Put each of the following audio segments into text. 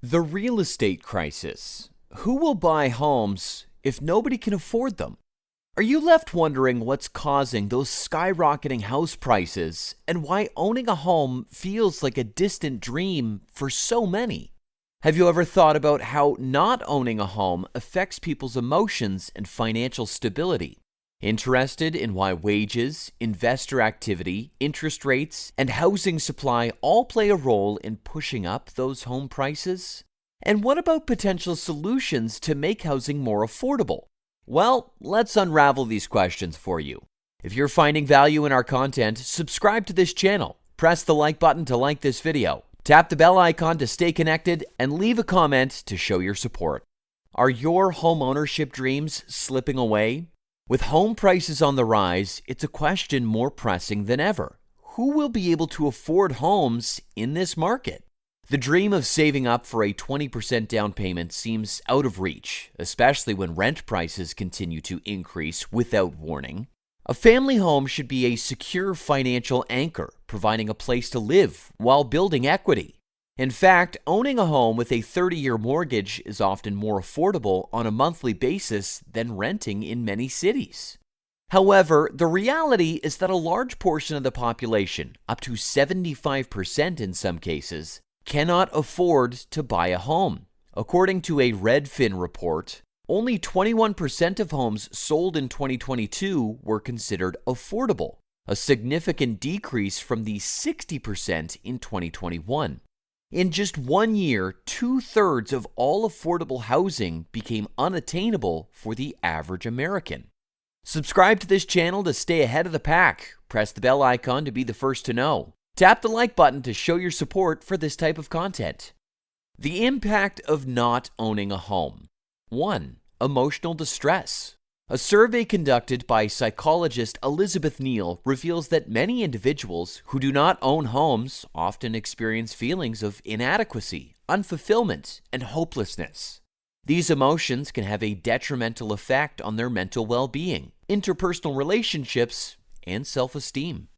The real estate crisis. Who will buy homes if nobody can afford them? Are you left wondering what's causing those skyrocketing house prices and why owning a home feels like a distant dream for so many? Have you ever thought about how not owning a home affects people's emotions and financial stability? Interested in why wages, investor activity, interest rates, and housing supply all play a role in pushing up those home prices? And what about potential solutions to make housing more affordable? Well, let's unravel these questions for you. If you're finding value in our content, subscribe to this channel, press the like button to like this video, tap the bell icon to stay connected, and leave a comment to show your support. Are your home ownership dreams slipping away? With home prices on the rise, it's a question more pressing than ever. Who will be able to afford homes in this market? The dream of saving up for a 20% down payment seems out of reach, especially when rent prices continue to increase without warning. A family home should be a secure financial anchor, providing a place to live while building equity. In fact, owning a home with a 30-year mortgage is often more affordable on a monthly basis than renting in many cities. However, the reality is that a large portion of the population, up to 75% in some cases, cannot afford to buy a home. According to a Redfin report, only 21% of homes sold in 2022 were considered affordable, a significant decrease from the 60% in 2021. In just 1 year, 2/3 of all affordable housing became unattainable for the average American. Subscribe to this channel to stay ahead of the pack. Press the bell icon to be the first to know. Tap the like button to show your support for this type of content. The impact of not owning a home. 1. Emotional distress. A survey conducted by psychologist Elizabeth Neal reveals that many individuals who do not own homes often experience feelings of inadequacy, unfulfillment, and hopelessness. These emotions can have a detrimental effect on their mental well-being, interpersonal relationships, and self-esteem.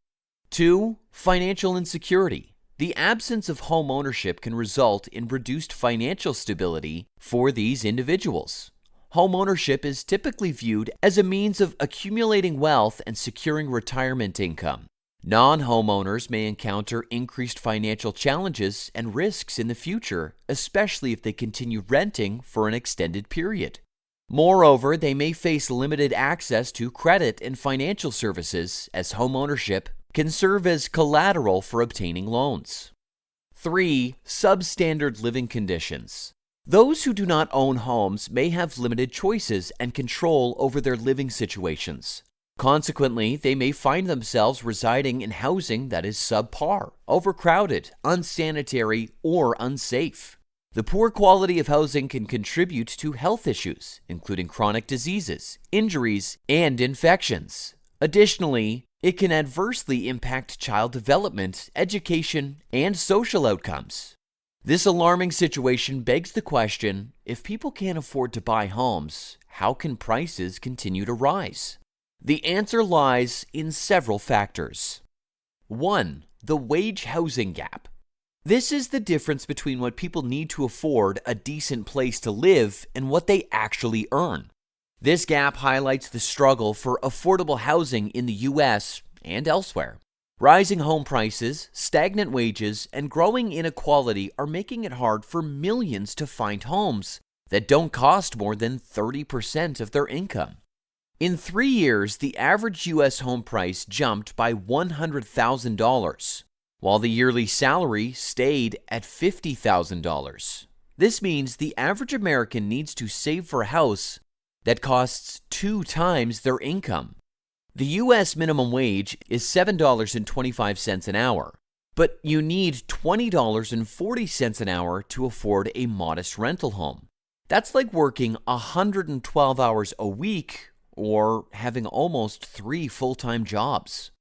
2. Financial insecurity. The absence of home ownership can result in reduced financial stability for these individuals. Home ownership is typically viewed as a means of accumulating wealth and securing retirement income. Non-homeowners may encounter increased financial challenges and risks in the future, especially if they continue renting for an extended period. Moreover, they may face limited access to credit and financial services, as home ownership can serve as collateral for obtaining loans. 3. Substandard living conditions. Those who do not own homes may have limited choices and control over their living situations. Consequently, they may find themselves residing in housing that is subpar, overcrowded, unsanitary, or unsafe. The poor quality of housing can contribute to health issues, including chronic diseases, injuries, and infections. Additionally, it can adversely impact child development, education, and social outcomes. This alarming situation begs the question, if people can't afford to buy homes, how can prices continue to rise? The answer lies in several factors. 1. The wage housing gap. This is the difference between what people need to afford a decent place to live and what they actually earn. This gap highlights the struggle for affordable housing in the U.S. and elsewhere. Rising home prices, stagnant wages, and growing inequality are making it hard for millions to find homes that don't cost more than 30% of their income. In 3 years, the average U.S. home price jumped by $100,000, while the yearly salary stayed at $50,000. This means the average American needs to save for a house that costs 2 times their income. The U.S. minimum wage is $7.25 an hour, but you need $20.40 an hour to afford a modest rental home. That's like working 112 hours a week or having almost 3 full-time jobs.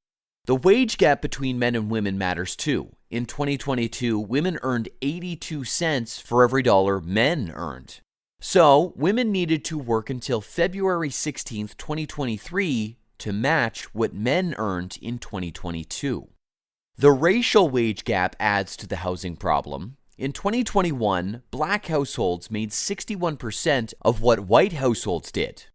The wage gap between men and women matters too. In 2022, women earned 82 cents for every dollar men earned. So, women needed to work until February 16, 2023 to match what men earned in 2022. The racial wage gap adds to the housing problem. In 2021, black households made 61% of what white households did,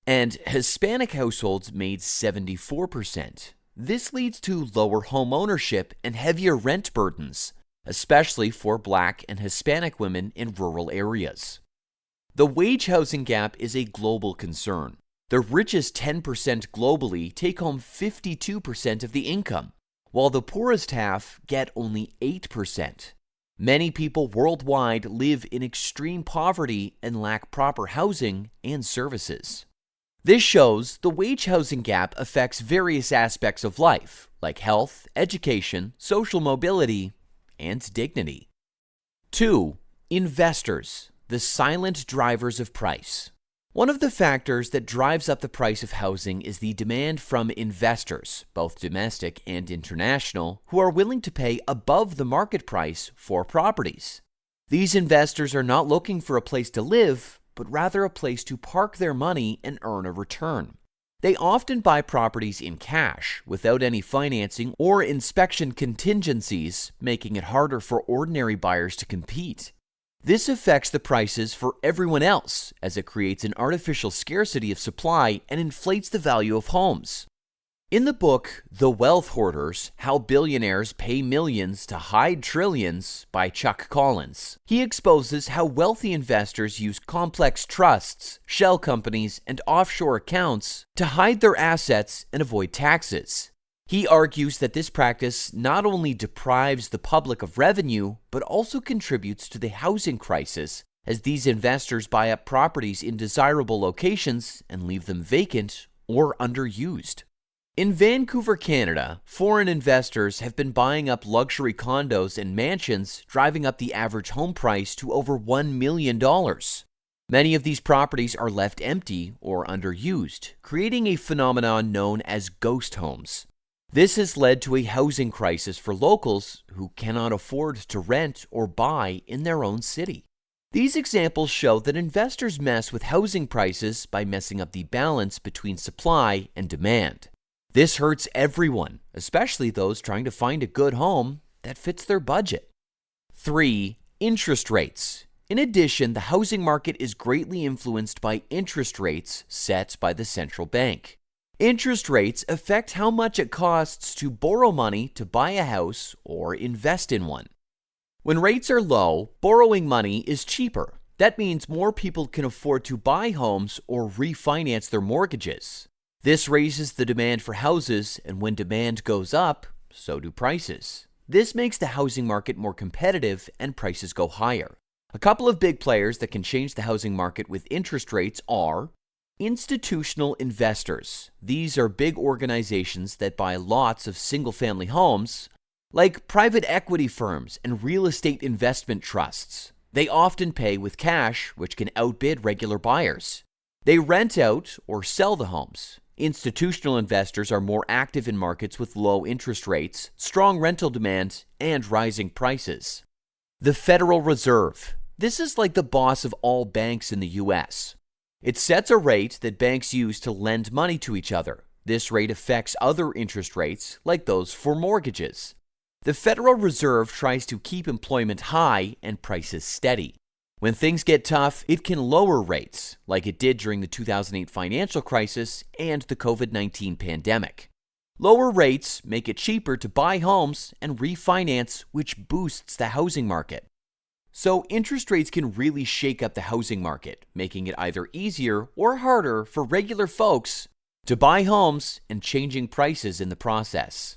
and Hispanic households made 74%. This leads to lower home ownership and heavier rent burdens, especially for black and Hispanic women in rural areas. The wage housing gap is a global concern. The richest 10% globally take home 52% of the income, while the poorest half get only 8%. Many people worldwide live in extreme poverty and lack proper housing and services. This shows the wage housing gap affects various aspects of life, like health, education, social mobility, and dignity. 2. Investors, the silent drivers of price. One of the factors that drives up the price of housing is the demand from investors, both domestic and international, who are willing to pay above the market price for properties. These investors are not looking for a place to live, but rather a place to park their money and earn a return. They often buy properties in cash, without any financing or inspection contingencies, making it harder for ordinary buyers to compete. This affects the prices for everyone else, as it creates an artificial scarcity of supply and inflates the value of homes. In the book, The Wealth Hoarders: How Billionaires Pay Millions to Hide Trillions by Chuck Collins, he exposes how wealthy investors use complex trusts, shell companies, and offshore accounts to hide their assets and avoid taxes. He argues that this practice not only deprives the public of revenue, but also contributes to the housing crisis, as these investors buy up properties in desirable locations and leave them vacant or underused. In Vancouver, Canada, foreign investors have been buying up luxury condos and mansions, driving up the average home price to over $1 million. Many of these properties are left empty or underused, creating a phenomenon known as ghost homes. This has led to a housing crisis for locals who cannot afford to rent or buy in their own city. These examples show that investors mess with housing prices by messing up the balance between supply and demand. This hurts everyone, especially those trying to find a good home that fits their budget. 3. Interest rates. In addition, the housing market is greatly influenced by interest rates set by the central bank. Interest rates affect how much it costs to borrow money to buy a house or invest in one. When rates are low, borrowing money is cheaper. That means more people can afford to buy homes or refinance their mortgages. This raises the demand for houses, and when demand goes up, so do prices. This makes the housing market more competitive and prices go higher. A couple of big players that can change the housing market with interest rates are institutional investors. These are big organizations that buy lots of single-family homes, like private equity firms and real estate investment trusts. They often pay with cash, which can outbid regular buyers. They rent out or sell the homes. Institutional investors are more active in markets with low interest rates, strong rental demand, and rising prices. The Federal Reserve. This is like the boss of all banks in the U.S. It sets a rate that banks use to lend money to each other. This rate affects other interest rates, like those for mortgages. The Federal Reserve tries to keep employment high and prices steady. When things get tough, it can lower rates, like it did during the 2008 financial crisis and the COVID-19 pandemic. Lower rates make it cheaper to buy homes and refinance, which boosts the housing market. So interest rates can really shake up the housing market, making it either easier or harder for regular folks to buy homes and changing prices in the process.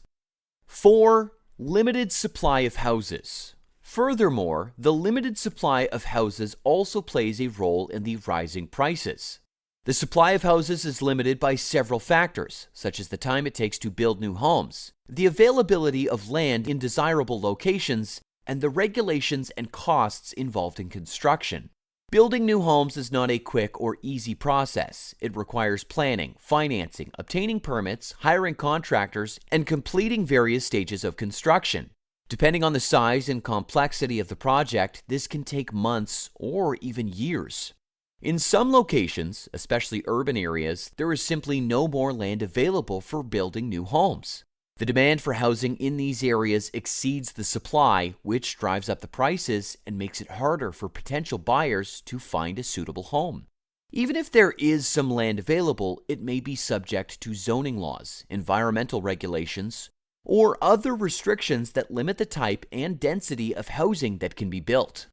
4. Limited supply of houses. Furthermore, the limited supply of houses also plays a role in the rising prices. The supply of houses is limited by several factors, such as the time it takes to build new homes, the availability of land in desirable locations, and the regulations and costs involved in construction. Building new homes is not a quick or easy process. It requires planning, financing, obtaining permits, hiring contractors, and completing various stages of construction. Depending on the size and complexity of the project, this can take months or even years. In some locations, especially urban areas, there is simply no more land available for building new homes. The demand for housing in these areas exceeds the supply, which drives up the prices and makes it harder for potential buyers to find a suitable home. Even if there is some land available, it may be subject to zoning laws, environmental regulations, or other restrictions that limit the type and density of housing that can be built.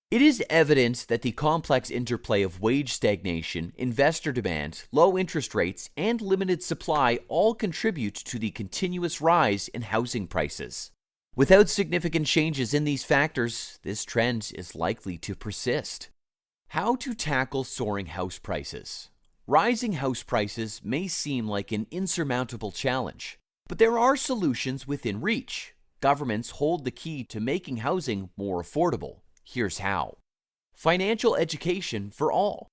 It is evident that the complex interplay of wage stagnation, investor demand, low interest rates, and limited supply all contribute to the continuous rise in housing prices. Without significant changes in these factors, this trend is likely to persist. How to tackle soaring house prices. Rising house prices may seem like an insurmountable challenge, but there are solutions within reach. Governments hold the key to making housing more affordable. Here's how. Financial education for all.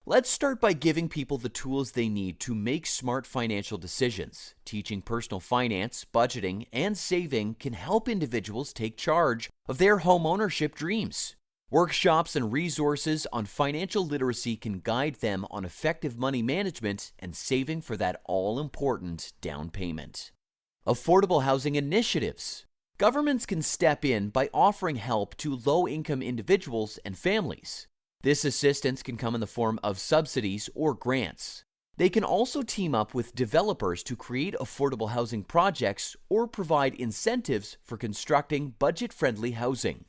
Let's start by giving people the tools they need to make smart financial decisions. Teaching personal finance, budgeting, and saving can help individuals take charge of their homeownership dreams. Workshops and resources on financial literacy can guide them on effective money management and saving for that all-important down payment. Affordable housing initiatives. Governments can step in by offering help to low-income individuals and families. This assistance can come in the form of subsidies or grants. They can also team up with developers to create affordable housing projects or provide incentives for constructing budget-friendly housing.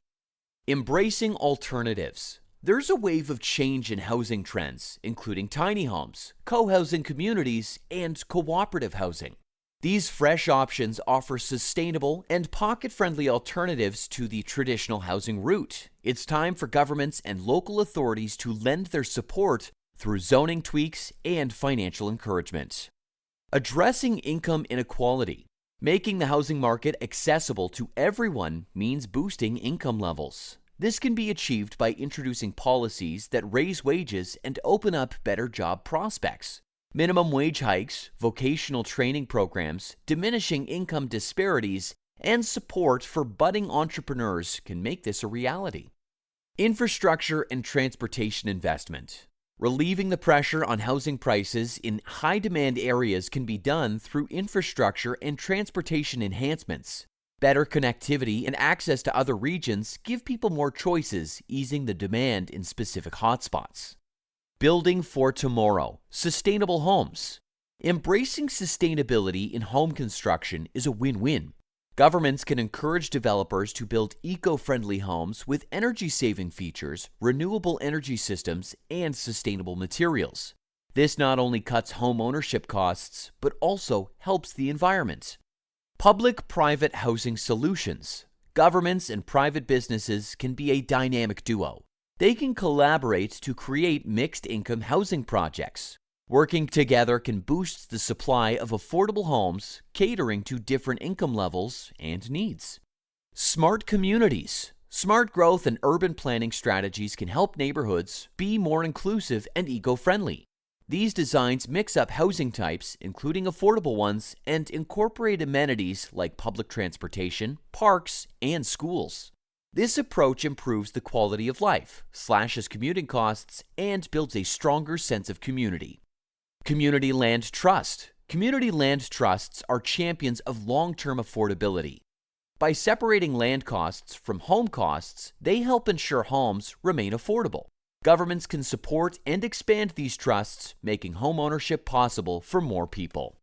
Embracing alternatives. There's a wave of change in housing trends, including tiny homes, co-housing communities, and cooperative housing. These fresh options offer sustainable and pocket-friendly alternatives to the traditional housing route. It's time for governments and local authorities to lend their support through zoning tweaks and financial encouragement. Addressing income inequality. Making the housing market accessible to everyone means boosting income levels. This can be achieved by introducing policies that raise wages and open up better job prospects. Minimum wage hikes, vocational training programs, diminishing income disparities, and support for budding entrepreneurs can make this a reality. Infrastructure and transportation investment. Relieving the pressure on housing prices in high-demand areas can be done through infrastructure and transportation enhancements. Better connectivity and access to other regions give people more choices, easing the demand in specific hotspots. Building for tomorrow. Sustainable homes. Embracing sustainability in home construction is a win-win. Governments can encourage developers to build eco-friendly homes with energy-saving features, renewable energy systems, and sustainable materials. This not only cuts home ownership costs, but also helps the environment. Public-private housing solutions. Governments and private businesses can be a dynamic duo. They can collaborate to create mixed-income housing projects. Working together can boost the supply of affordable homes, catering to different income levels and needs. Smart communities. Smart growth and urban planning strategies can help neighborhoods be more inclusive and eco-friendly. These designs mix up housing types, including affordable ones, and incorporate amenities like public transportation, parks, and schools. This approach improves the quality of life, slashes commuting costs, and builds a stronger sense of community. Community land trust. Community land trusts are champions of long-term affordability. By separating land costs from home costs, they help ensure homes remain affordable. Governments can support and expand these trusts, making homeownership possible for more people.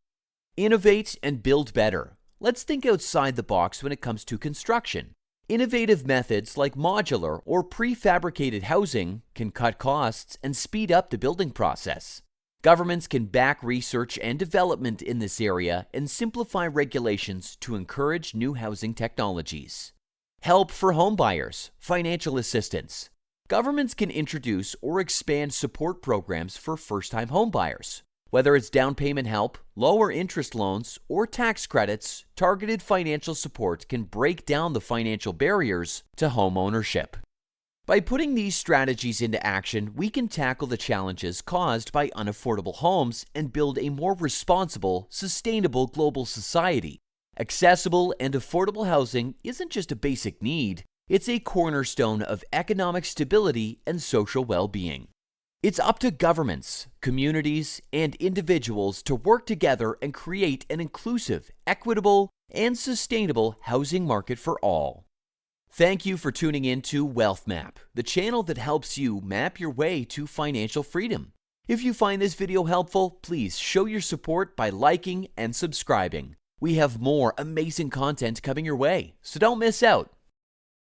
Innovate and build better. Let's think outside the box when it comes to construction. Innovative methods like modular or prefabricated housing can cut costs and speed up the building process. Governments can back research and development in this area and simplify regulations to encourage new housing technologies. Help for homebuyers, financial assistance. Governments can introduce or expand support programs for first-time homebuyers. Whether it's down payment help, lower interest loans, or tax credits, targeted financial support can break down the financial barriers to home ownership. By putting these strategies into action, we can tackle the challenges caused by unaffordable homes and build a more responsible, sustainable global society. Accessible and affordable housing isn't just a basic need, it's a cornerstone of economic stability and social well-being. It's up to governments, communities, and individuals to work together and create an inclusive, equitable, and sustainable housing market for all. Thank you for tuning in to Wealth Map, the channel that helps you map your way to financial freedom. If you find this video helpful, please show your support by liking and subscribing. We have more amazing content coming your way, so don't miss out.